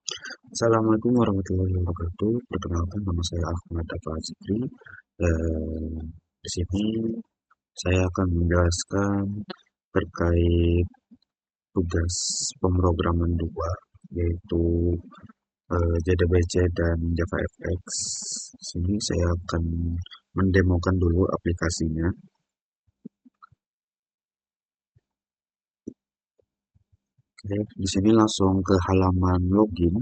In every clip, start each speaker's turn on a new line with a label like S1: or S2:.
S1: Assalamualaikum warahmatullahi wabarakatuh. Perkenalkan, nama saya Ahmad Dafa Zikri. Di sini saya akan menjelaskan terkait tugas pemrograman 2, yaitu JDBC dan JavaFX. Di sini saya akan mendemokan dulu aplikasinya. Oke, di sini langsung ke halaman login,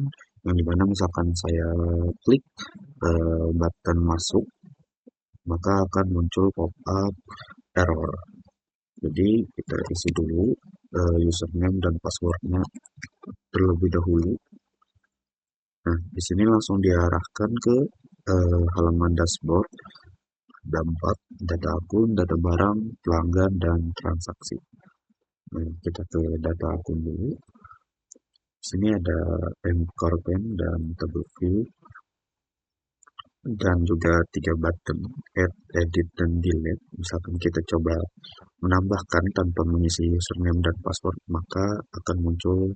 S1: yang dimana misalkan saya klik button masuk, maka akan muncul pop-up error. Jadi kita isi dulu username dan passwordnya terlebih dahulu. Nah, di sini langsung diarahkan ke halaman dashboard. Ada 4, data akun, data barang, pelanggan, dan transaksi. Nah, kita ke data akun dulu. Di sini ada core pen dan table view, dan juga 3 button, add, edit, dan delete. Misalkan kita coba menambahkan tanpa mengisi username dan password, maka akan muncul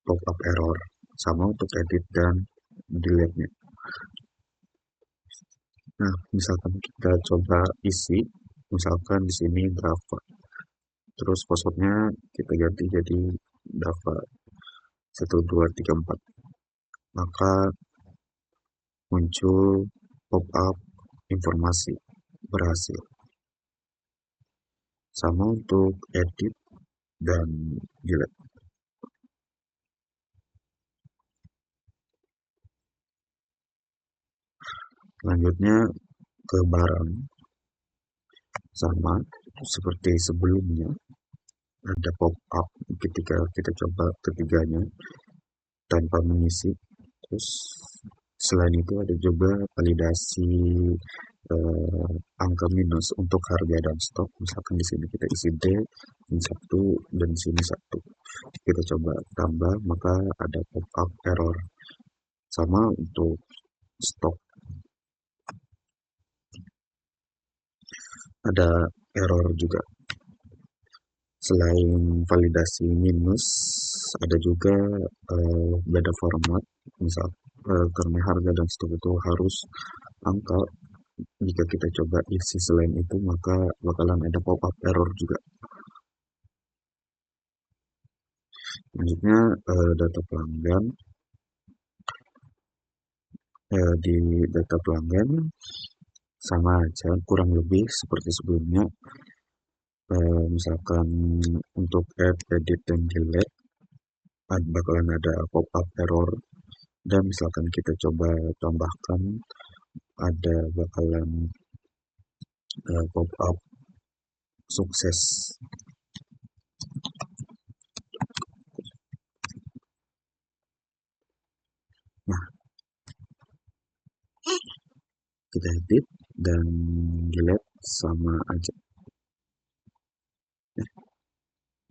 S1: pop-up error. Sama untuk edit dan delete-nya. Nah, misalkan kita coba isi, misalkan di sini Dava, terus passwordnya kita ganti jadi Dava 1234, maka muncul pop-up informasi berhasil. Sama untuk edit dan delete. Selanjutnya ke barang, sama seperti sebelumnya, ada pop-up ketika kita coba ketiganya tanpa mengisi. Terus selain itu ada juga validasi angka minus untuk harga dan stok. Misalkan di sini kita isi D, ini 1, dan di sini 1. Kita coba tambah, maka ada pop-up error. Sama untuk stok, ada error juga. Selain validasi minus, ada juga beda format. Misal karena harga dan stok itu harus angka, jika kita coba isi selain itu, maka bakalan ada pop-up error juga. Selanjutnya data pelanggan. Di data pelanggan sama aja, kurang lebih seperti sebelumnya. Misalkan untuk add, edit, dan delete, bakalan ada pop-up error. Dan misalkan kita coba tambahkan, ada bakalan pop-up sukses. Nah, kita edit dan delete sama aja.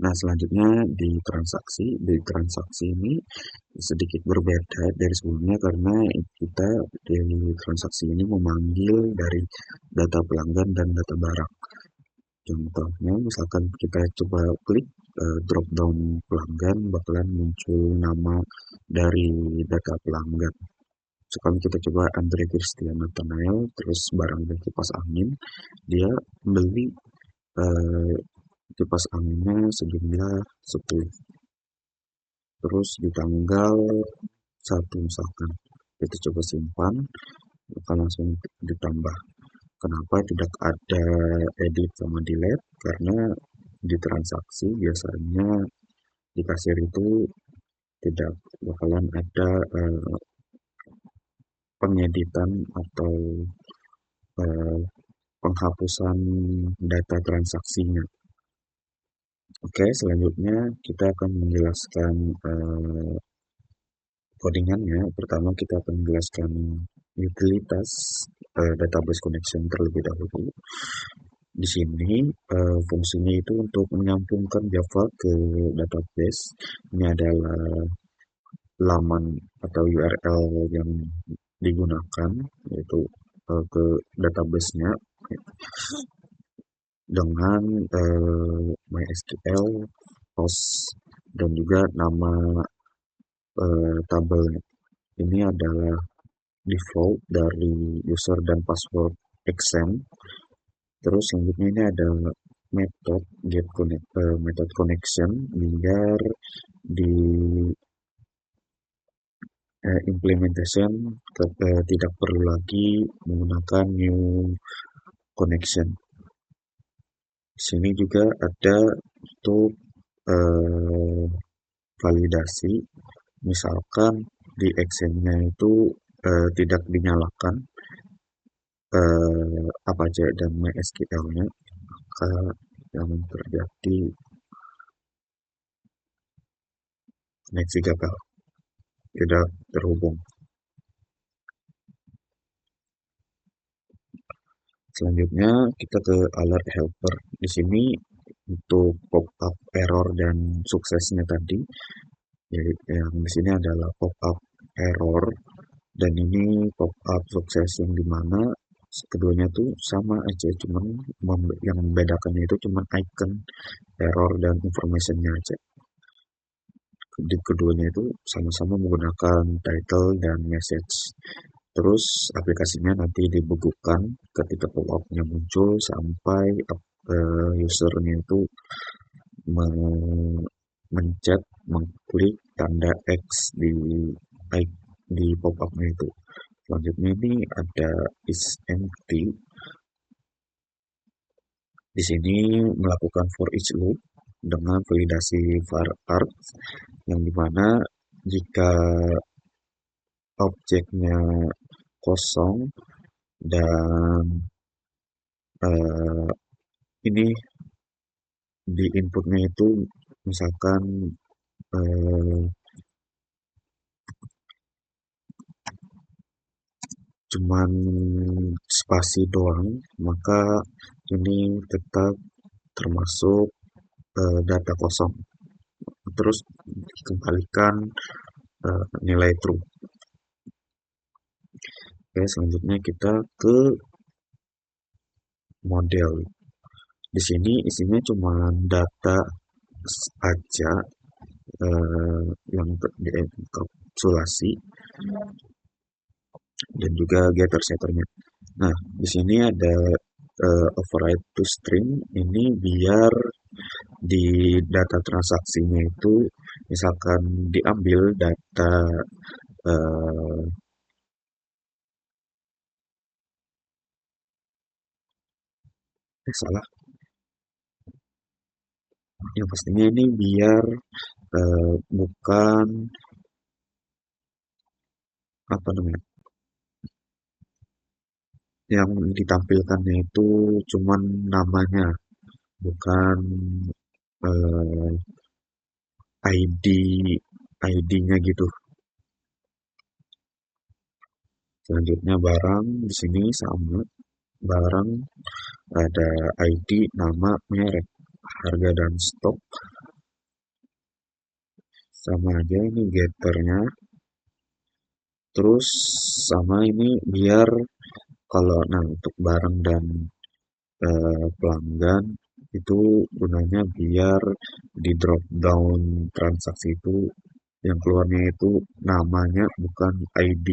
S1: Nah, selanjutnya di transaksi ini sedikit berbeda dari sebelumnya, karena kita di transaksi ini memanggil dari data pelanggan dan data barang. Contohnya, misalkan kita coba klik drop down pelanggan, bakalan muncul nama dari data pelanggan. Sekarang kita coba Andre Christian Nathanael, terus barang dari kipas angin, dia beli kipas anginnya sejumlah 10. Terus di tanggal 1 misalkan, kita coba simpan, akan langsung ditambah. Kenapa tidak ada edit sama delete? Karena di transaksi biasanya di kasir itu tidak bakalan ada pengeditan atau penghapusan data transaksinya. Oke, selanjutnya kita akan menjelaskan codingannya. Pertama kita akan menjelaskan utilitas database connection terlebih dahulu. Di sini fungsinya itu untuk menyambungkan Java ke database. Ini adalah laman atau URL yang digunakan, yaitu ke database-nya dengan MySQL, host, dan juga nama tabelnya. Ini adalah default dari user dan password exam. Terus selanjutnya ini ada method connection biar di implementation tidak perlu lagi menggunakan new connection. Di sini juga ada untuk eh, validasi, misalkan di exam-nya itu tidak dinyalakan apa aja dan MySQL-nya, maka yang terjadi koneksi gagal, tidak terhubung. Selanjutnya kita ke alert helper. Di sini untuk pop-up error dan suksesnya tadi, jadi yang di sini adalah pop-up error dan ini pop-up sukses yang dimana keduanya tuh sama aja, cuman yang membedakannya itu cuman icon error dan informationnya aja. Di keduanya itu sama-sama menggunakan title dan message. Terus aplikasinya nanti dibekukan ketika pop-up-nya muncul sampai usernya itu mencet, mengklik tanda X di pop-up-nya itu. Selanjutnya ini ada is empty. Di sini melakukan for each loop dengan validasi var arg yang dimana jika objeknya kosong dan ini di inputnya itu misalkan eh, cuman spasi doang, maka ini tetap termasuk data kosong. Terus dikembalikan nilai true. Oke, selanjutnya kita ke model. Di sini isinya cuma data aja yang dienkapsulasi dan juga getter setternya. Nah, di sini ada override to string ini biar di data transaksinya itu misalkan diambil data eh, salah, yang pastinya ini biar bukan apa namanya, yang ditampilkannya itu cuman namanya, bukan eh, ID ID-nya gitu. Selanjutnya barang di sini sama, barang ada ID, nama, merek, harga dan stok sama aja ini getternya. Terus sama ini biar kalau nah untuk barang dan pelanggan itu gunanya biar di drop down transaksi itu yang keluarnya itu namanya bukan ID.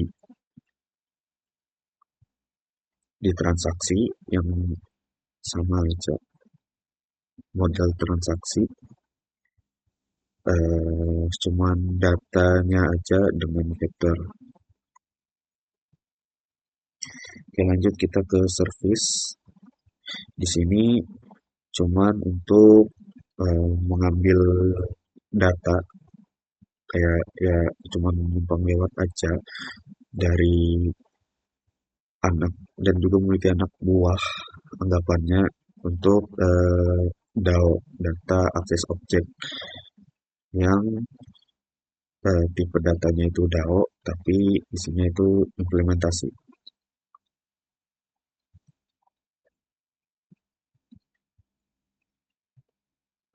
S1: Di transaksi yang sama aja modal transaksi, cuman datanya aja dengan vektor. Oke, lanjut kita ke service. Di sini cuman untuk mengambil data, kayak ya cuman numpang lewat aja dari anak dan juga memiliki anak buah anggapannya untuk DAO, data akses objek, yang tipe datanya itu DAO tapi isinya itu implementasi.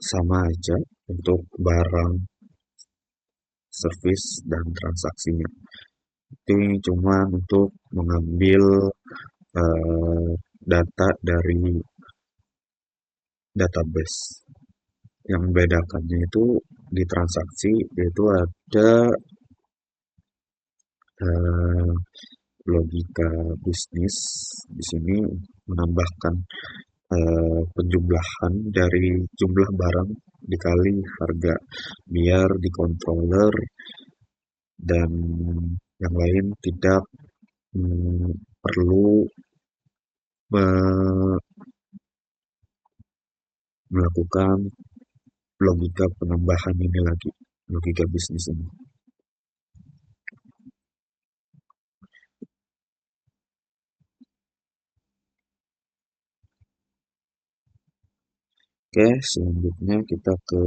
S1: Sama aja untuk barang, service, dan transaksinya. Ini cuma untuk mengambil eh, data dari database. Yang membedakannya itu di transaksi yaitu ada eh, logika bisnis di sini menambahkan penjumlahan dari jumlah barang dikali harga biar di controller dan yang lain tidak perlu me- melakukan logika penambahan ini lagi, logika bisnis ini. Oke, selanjutnya kita ke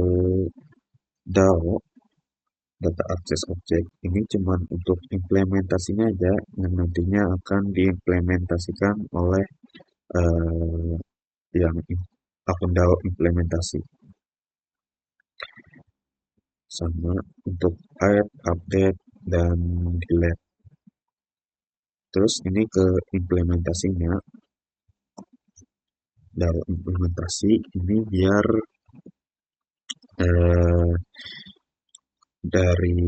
S1: DAO, Data Access Object. Ini cuma untuk implementasinya aja, yang nantinya akan diimplementasikan oleh eh, yang akun DAO implementasi. Sama untuk add, update, dan delete. Terus ini ke implementasinya, DAO implementasi ini biar eh, dari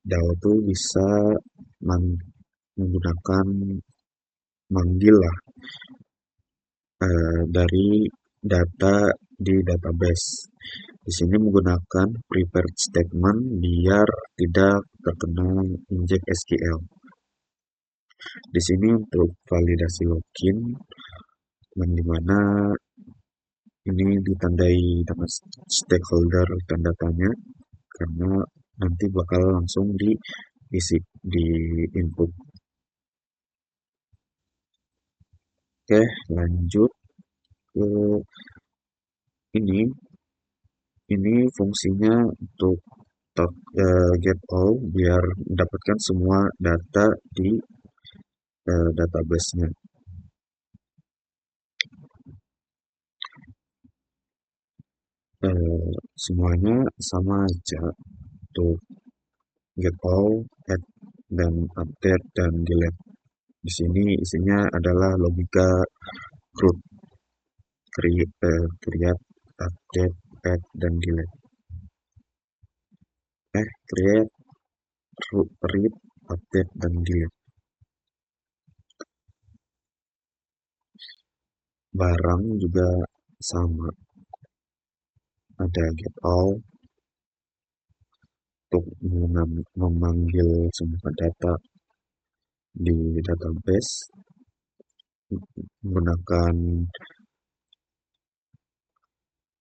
S1: DAO tuh bisa menggunakan manggil lah dari data di database. Di sini menggunakan prepared statement biar tidak terkena inject SQL. Di sini untuk validasi login yang dimana ini ditandai dengan stakeholder tanda tanya karena nanti bakal langsung diisi di input. Oke, lanjut ke ini. Ini fungsinya untuk get all biar mendapatkan semua data di database-nya. Semuanya sama aja untuk get all, add, dan update dan delete. Di sini isinya adalah logika CRUD, create, update, add, dan delete. Create, read, update, dan delete. Barang juga sama, ada get all untuk memanggil semua data di database menggunakan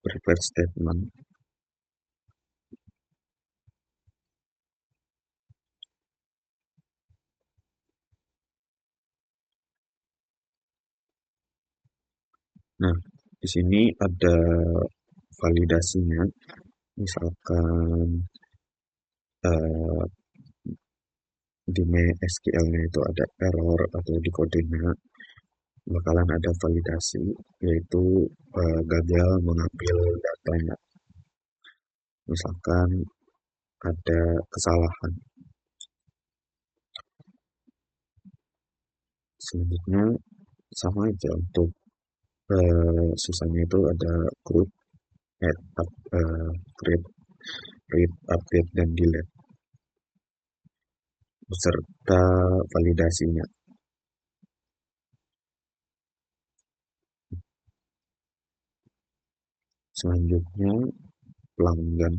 S1: prepared statement. Nah, di sini ada validasinya. Misalkan eh, di MySQL-nya itu ada error atau di kodenya, bakalan ada validasi, yaitu gagal mengambil datanya. Misalkan ada kesalahan. Selanjutnya sama aja untuk sisanya itu ada group, add, create, read, update, dan delete beserta validasinya. Selanjutnya pelanggan.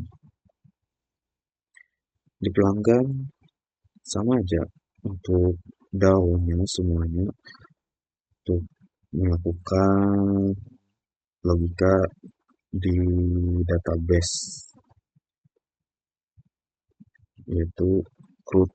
S1: Di pelanggan sama aja untuk DAO-nya semuanya untuk melakukan logika di database yaitu CRUD.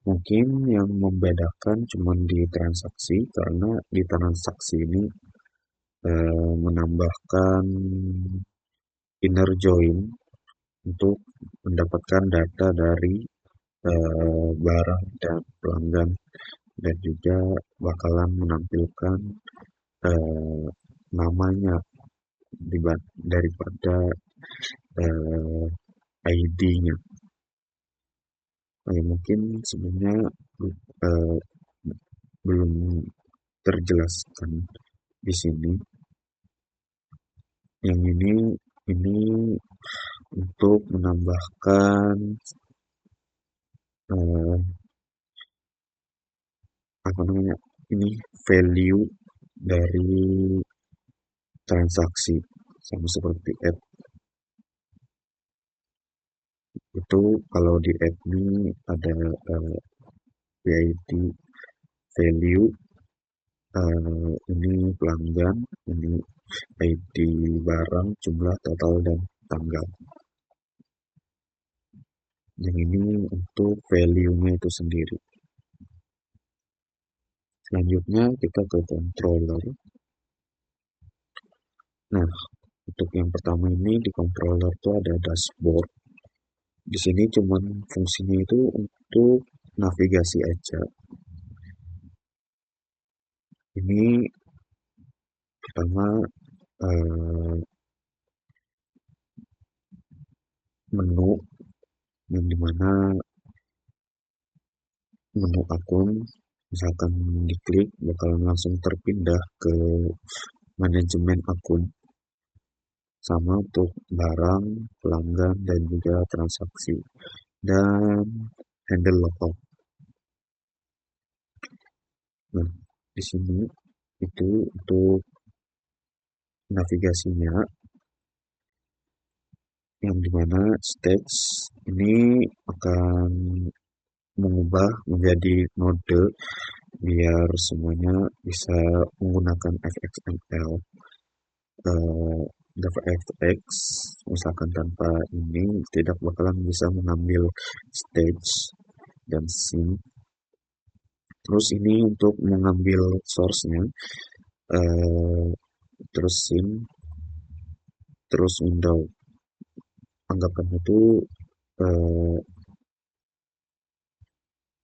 S1: Mungkin yang membedakan cuma di transaksi karena di transaksi ini menambahkan inner join untuk mendapatkan data dari barang dan pelanggan dan juga bakalan menampilkan eh, namanya daripada eh, ID-nya. Mungkin sebenarnya eh, belum terjelaskan di sini. Yang ini untuk menambahkan eh, apa namanya? Ini value dari transaksi sama seperti add. Itu kalau di add ini ada VID value, ini pelanggan, ini ID barang, jumlah total dan tanggal. Yang ini untuk value-nya itu sendiri. Selanjutnya kita ke controller. Nah, untuk yang pertama ini di controller itu ada dashboard. Di sini cuman fungsinya itu untuk navigasi aja. Ini pertama eh, menu yang dimana menu akun misalkan diklik bakalan langsung terpindah ke manajemen akun sama untuk barang, pelanggan dan juga transaksi dan handle logout. Nah, di sini itu untuk navigasinya yang dimana stage ini akan mengubah menjadi node biar semuanya bisa menggunakan FXML. FX misalkan tanpa ini tidak bakalan bisa mengambil stage dan scene. Terus ini untuk mengambil source-nya, eh, terus scene, terus window. Anggapan itu eh,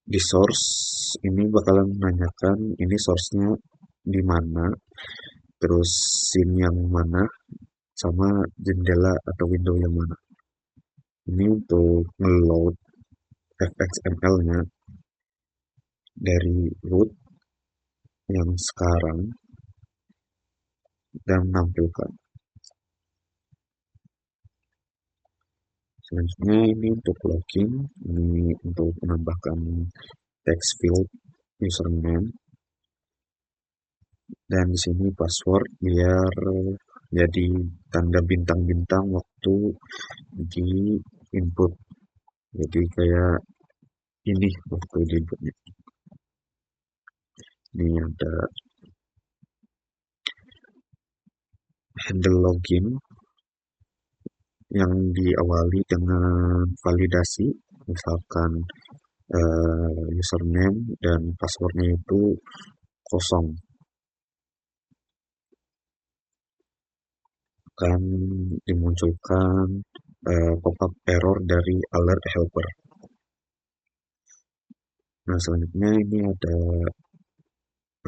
S1: di source ini bakalan menanyakan ini source-nya di mana, terus scene yang mana, sama jendela atau window yang mana. Ini untuk ngeload fxml-nya dari root yang sekarang dan menampilkan. Selanjutnya ini untuk login, ini untuk menambahkan text field username dan di sini password biar jadi tanda bintang-bintang waktu di input. Jadi kayak ini waktu di inputnya. Ini ada handle login yang diawali dengan validasi, misalkan username dan passwordnya itu kosong, akan dimunculkan pop-up error dari alert helper. Nah, selanjutnya ini ada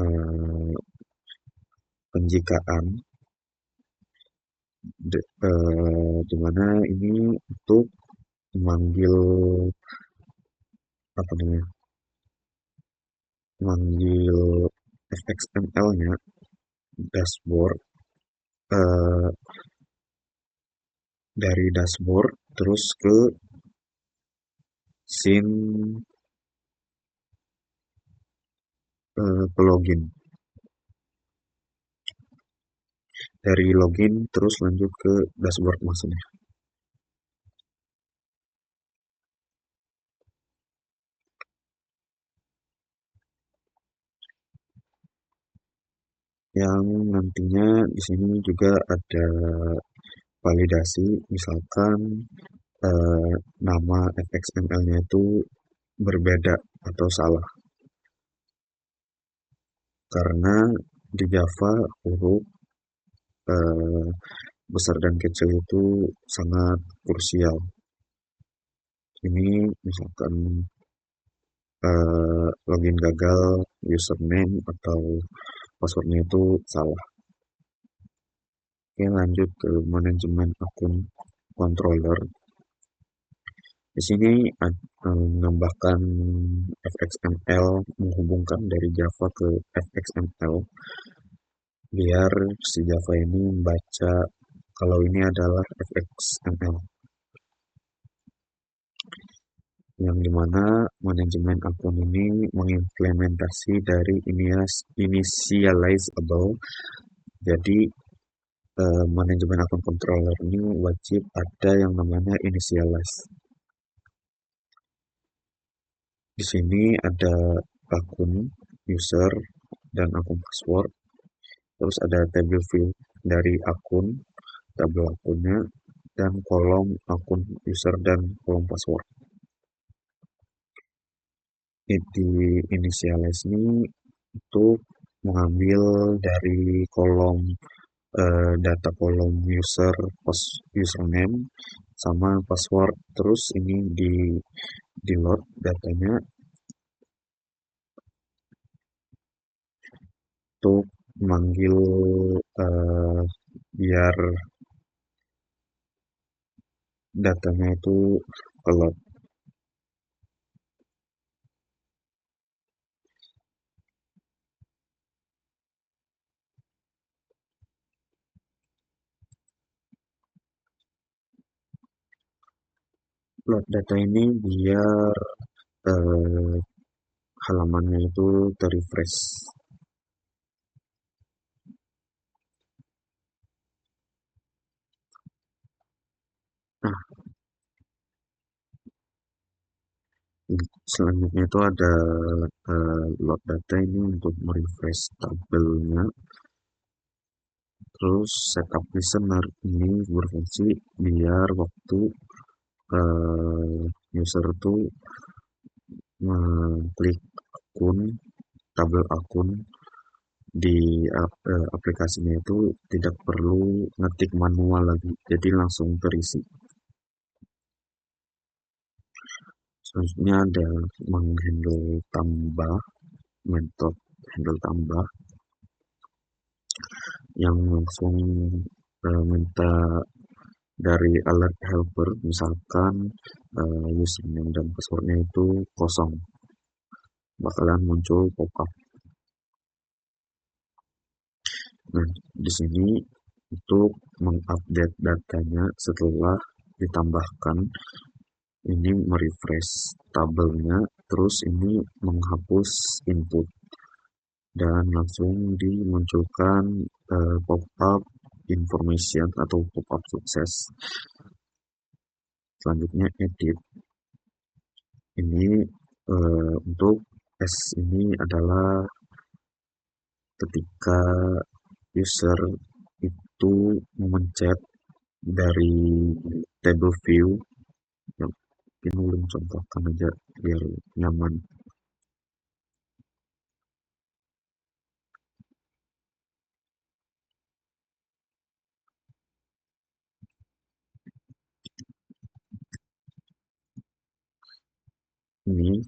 S1: uh, penjikaan di mana ini untuk memanggil apa namanya, memanggil fxml-nya dashboard, uh, dari dashboard terus ke scene, ke login, dari login terus lanjut ke dashboard maksudnya. Yang nantinya di sini juga ada validasi, misalkan nama fxml-nya itu berbeda atau salah, karena di Java huruf eh, besar dan kecil itu sangat krusial. Ini misalkan login gagal, username atau passwordnya itu salah. Oke, lanjut ke manajemen akun controller. Di sini menambahkan fxml, menghubungkan dari Java ke fxml biar si Java ini membaca kalau ini adalah fxml, yang dimana manajemen akun ini mengimplementasi dari initializable. Jadi manajemen akun controller ini wajib ada yang namanya initialize. Di sini ada akun user dan akun password, terus ada table view dari akun, tabel akunnya, dan kolom akun user dan kolom password. Di initialize ini untuk mengambil dari kolom data kolom user, username sama password, terus ini di load datanya untuk memanggil biar datanya itu ke load. Load data ini biar eh, halamannya itu terrefresh. Nah, selanjutnya itu ada load data ini untuk merefresh tabelnya. Terus setup listener ini berfungsi biar waktu user itu mengklik akun, tabel akun di aplikasinya itu tidak perlu ngetik manual lagi, jadi langsung terisi. Selanjutnya ada menghandle tambah, metode handle tambah yang langsung minta dari alert helper, misalkan username dan passwordnya itu kosong, bakalan muncul pop-up. Nah, di sini untuk mengupdate datanya setelah ditambahkan, ini merefresh tabelnya, terus ini menghapus input dan langsung dimunculkan pop-up information atau pop-up sukses. Selanjutnya edit. Ini untuk S ini adalah ketika user itu memencet dari table view, yang ini belum contohkan aja biar nyaman. Ini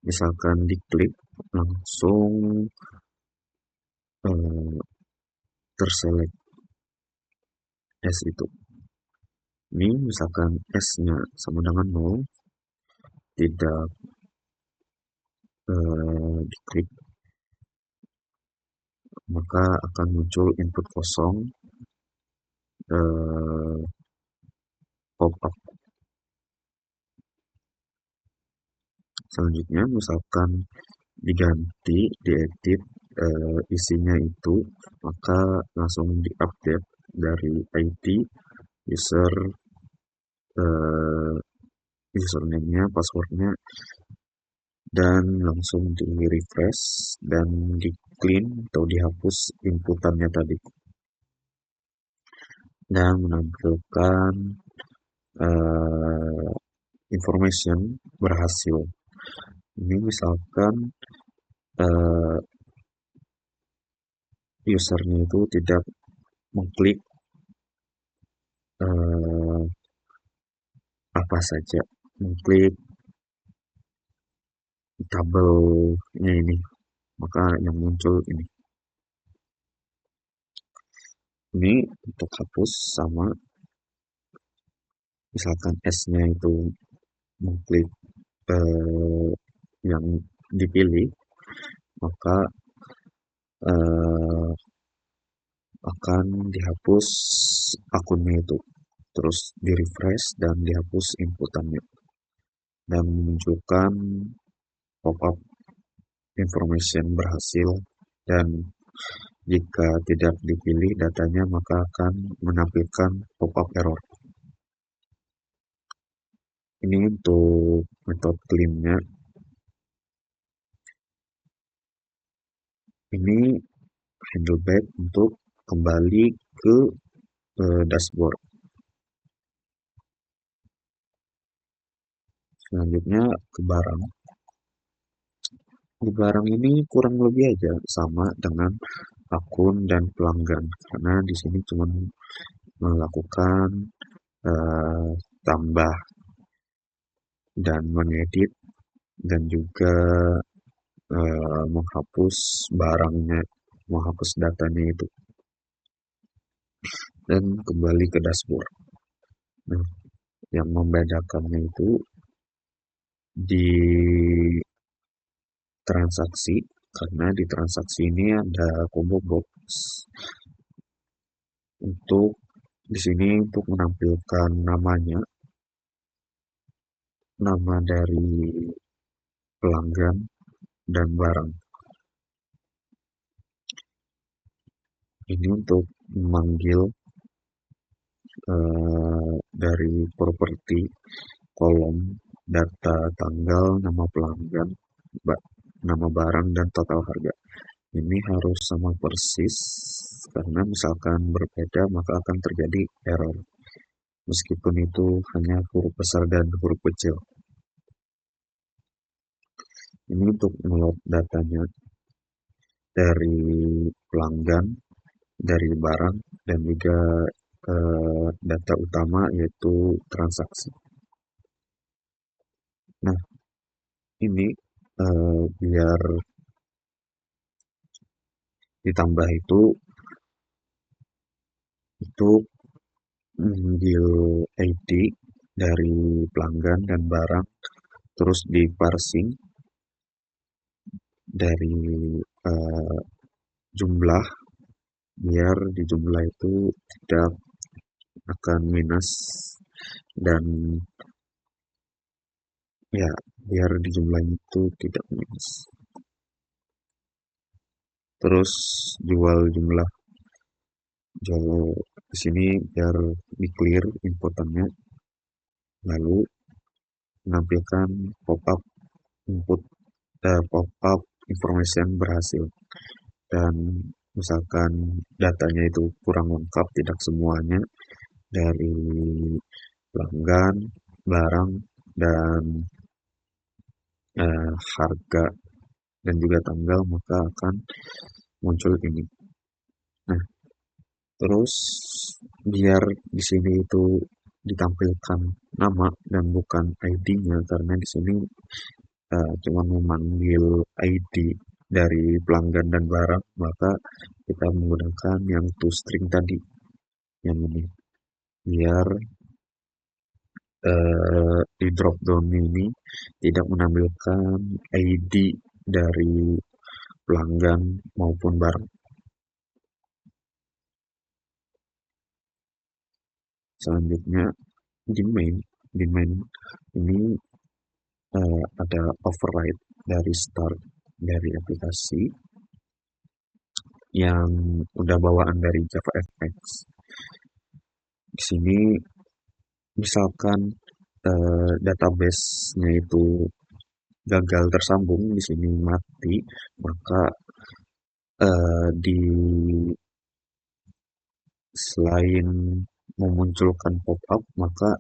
S1: misalkan diklik langsung eh, terselect S itu. Ini misalkan S-nya sama dengan 0, tidak diklik, maka akan muncul input kosong, eh, pop-up. Selanjutnya misalkan diganti, diedit isinya itu, maka langsung diupdate dari ID, user, eh, username-nya, passwordnya, dan langsung di refresh dan di clean atau dihapus inputannya tadi, dan menampilkan uh, information berhasil. Ini misalkan uh, usernya itu tidak mengklik uh, apa saja, mengklik tabelnya ini, maka yang muncul ini. Ini untuk hapus sama misalkan S-nya itu mengklik eh, yang dipilih, maka eh, akan dihapus akunnya itu. Terus di-refresh dan dihapus inputannya dan memunculkan pop-up information berhasil, dan jika tidak dipilih datanya maka akan menampilkan pop-up error. Ini untuk metode clean-nya. Ini handle back untuk kembali ke dashboard. Selanjutnya ke barang. Di barang ini kurang lebih aja sama dengan akun dan pelanggan, karena di sini cuma melakukan eh, tambah dan mengedit dan juga menghapus barangnya, menghapus datanya itu, dan kembali ke dashboard. Nah, yang membedakannya itu di transaksi, karena di transaksi ini ada combo box untuk di sini untuk menampilkan namanya, nama dari pelanggan dan barang. Ini untuk memanggil dari properti kolom data tanggal, nama pelanggan, nama barang, dan total harga. Ini harus sama persis, karena misalkan berbeda maka akan terjadi error. Meskipun itu hanya huruf besar dan huruf kecil. Ini untuk melot datanya dari pelanggan, dari barang, dan juga data utama yaitu transaksi. Nah, ini biar ditambah itu untuk mengambil ID dari pelanggan dan barang, terus di parsing dari uh, jumlah, biar di jumlah itu tidak akan minus, dan ya biar di jumlah itu tidak minus. Terus jual jumlah, jual di sini biar di clear inputannya, lalu menampilkan pop-up input, pop-up information berhasil. Dan misalkan datanya itu kurang lengkap, tidak semuanya dari pelanggan, barang, dan harga, dan juga tanggal, maka akan muncul ini. Nah, terus biar di sini itu ditampilkan nama dan bukan ID-nya, karena di sini cuma memanggil ID dari pelanggan dan barang, maka kita menggunakan yang toString tadi, yang ini, biar di drop down ini tidak menampilkan ID dari pelanggan maupun barang. Selanjutnya di main ini ada override dari start dari aplikasi yang udah bawaan dari JavaFX. Di sini misalkan database-nya itu gagal tersambung, di sini mati, maka di selain memunculkan pop-up, maka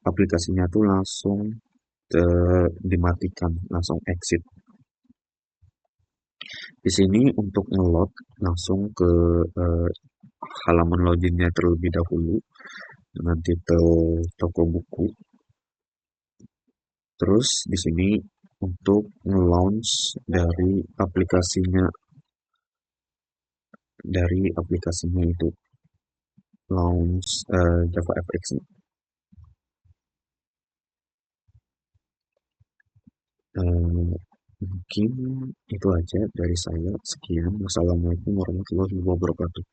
S1: aplikasinya tuh langsung dimatikan, langsung exit. Di sini untuk ngeload langsung ke halaman loginnya terlebih dahulu dengan titel toko buku. Terus di sini untuk nge-launch dari aplikasinya itu, launch JavaFX. Eh, Mungkin itu aja dari saya. Sekian. Wassalamualaikum warahmatullahi wabarakatuh.